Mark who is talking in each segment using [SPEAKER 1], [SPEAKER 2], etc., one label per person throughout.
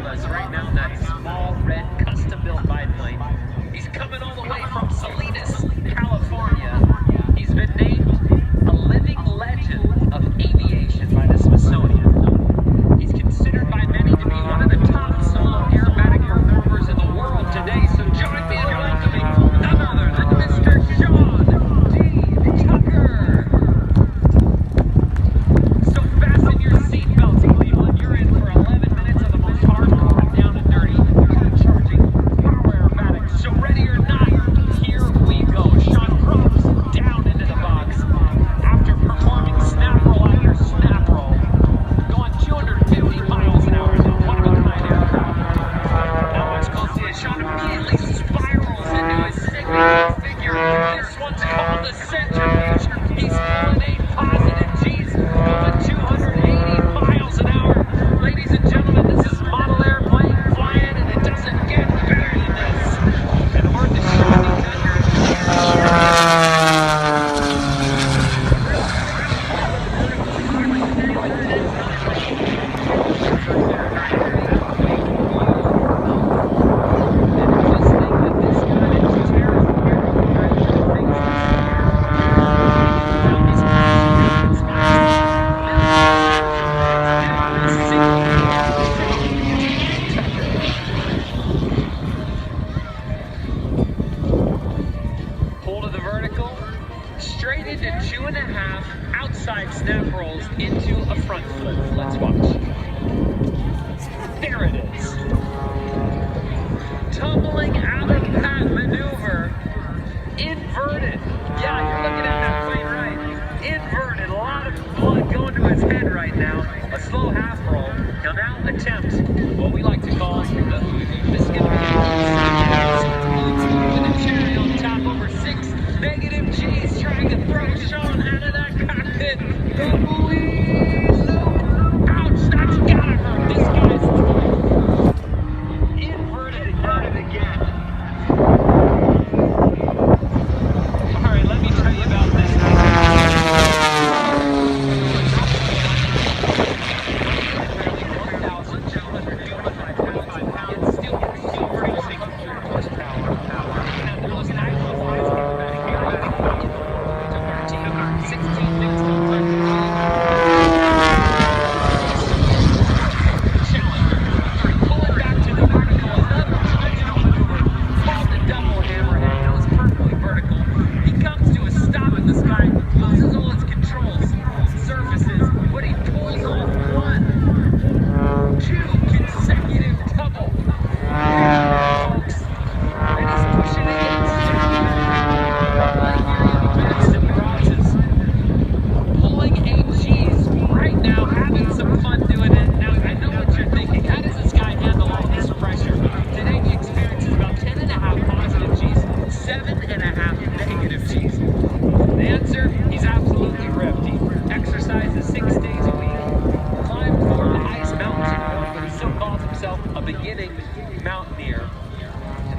[SPEAKER 1] above us right now, that small red custom-built biplane. He's coming all the way from Salinas, California. He's been named a living legend of aviation by the Smithsonian. He's considered by many to be one of the top solo aerobatic performers in the world today. So join me in welcoming none other than Mr. Sean D. Tucker. So fasten your seatbelts, Cleveland. You're in for 11 minutes of the most hardcore, down and dirty, hard-charging power aerobatics. So ready or not, here we go. Sean drops down into the box after performing snap roll after snap roll, going 250 miles an hour in a one-of-a-kind aircraft. Now watch closely as Sean immediately spirals into his signature figure. This one's called the centrifuge. He's pulling 8 positive G's, going 280 miles an hour. Ladies and gentlemen, this is model airplane flying, and it doesn't get better than this. And the word to Sean D. Pull to the vertical, straight into 2.5 outside snap rolls into a front flip. Let's watch. There it is. Tumbling out of that maneuver, inverted. Yeah, you're looking at that plane right. Inverted, a lot of blood going to his head right now. A slow half roll. He'll now attempt what we like to call the hoodoo. This is going to be with a cherry on top over 6 negative G's, trying to throw Sean out of that cockpit. The Louis loop. Ouch, that's gotta hurt. This guy's inverted again. All right, let me tell you about this.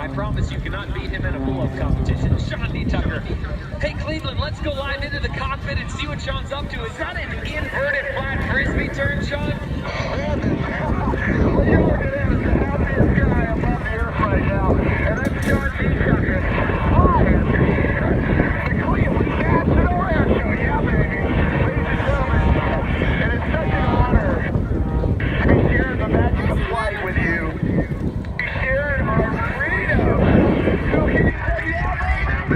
[SPEAKER 1] I promise you cannot beat him in a pull-up competition. Sean D. Tucker. Hey, Cleveland, let's go live into the cockpit and see what Sean's up to. Is that an inverted flat frisbee turn, Sean?
[SPEAKER 2] Well, you're looking at the happiest guy above the earth right now, and that's Sean D. Tucker. The Cleveland National Air Show, yeah, baby. Ladies and gentlemen, and it's such an honor to be sharing the magic of flight with you. Sharing our freedom. So can you say yeah, baby?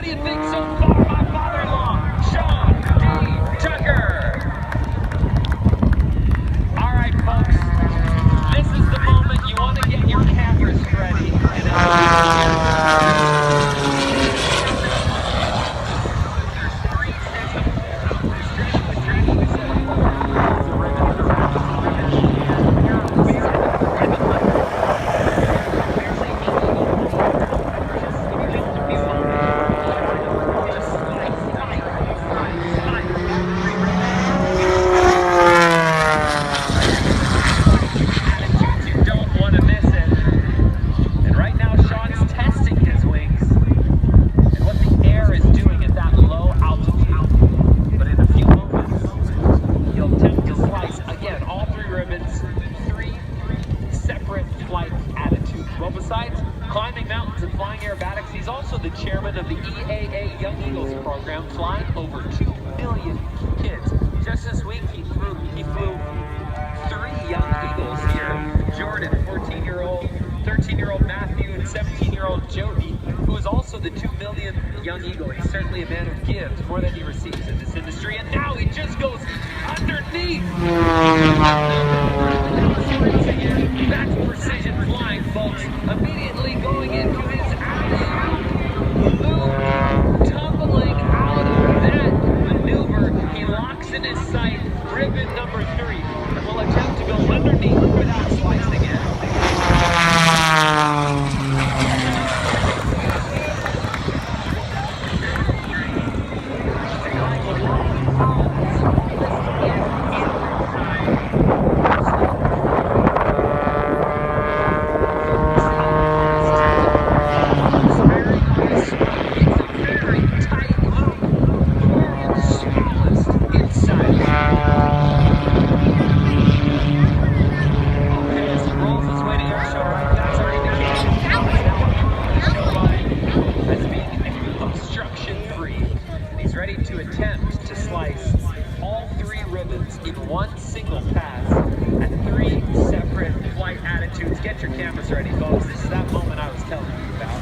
[SPEAKER 1] do you think so far, my father-in-law, Sean D. Tucker? All right, folks. This is the moment you want to get your cameras ready. You don't want to miss it. And right now, Sean's testing his wings and what the air is doing at that low altitude. But in a few moments, he'll attempt to slice again all 3 ribbons, 3 separate flight attitudes. Well, besides climbing mountains and flying aerobatics, he's also the chairman of the EAA Young Eagles program, flying over 2 million kids. Just this week, he flew 3 young eagles here. Jordan, 14-year-old, 13-year-old Matthew, and 17-year-old Jody, who is also the 2 millionth young eagle. He's certainly a man who gives more than he receives in this industry, and now he just goes underneath. That's precision flying, folks. Immediately going into his alley-oop loop, tumbling out of that maneuver. He locks in his sight, ribbon number 3, and will attempt to go underneath without slicing it. Ready to attempt to slice all 3 ribbons in one single pass at 3 separate flight attitudes. Get your cameras ready, folks. This is that moment I was telling you about.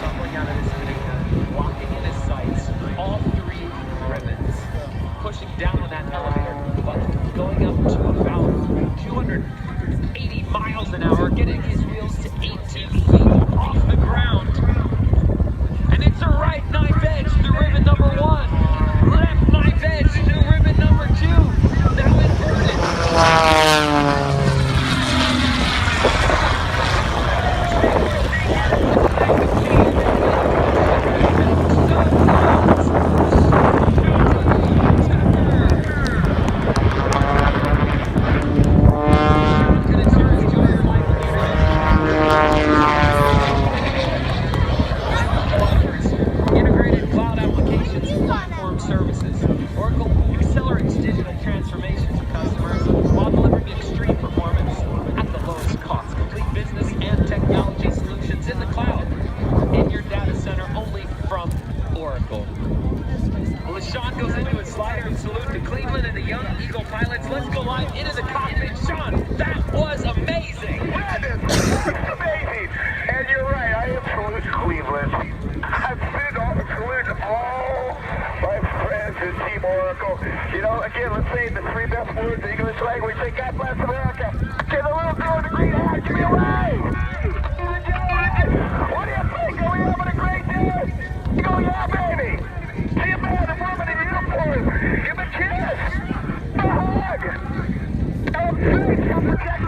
[SPEAKER 1] Tumbling out of his thing, locking in his sights, all 3 ribbons, pushing down on that elevator, but going up to about 280 miles an hour, getting his wheels to 18 feet off the ground. And it's a right knife edge through ribbon number 1. Left knife edge through ribbon number 2. Now inverted. Sean goes into his slider and salute to Cleveland and the Young Eagle pilots. Let's go live into the cockpit. Sean, that was amazing.
[SPEAKER 2] That is amazing. And you're right, I am salute Cleveland. I've salute all my friends in Team Oracle. You know, again, let's say the 3 best words in English language. Say, God bless America. Get a little girl in the green hat. Give me a wave. What do you think? Are we having a great day? You go, yeah, baby. See a man and woman in uniform. Give a kiss. A hug. A face from Protect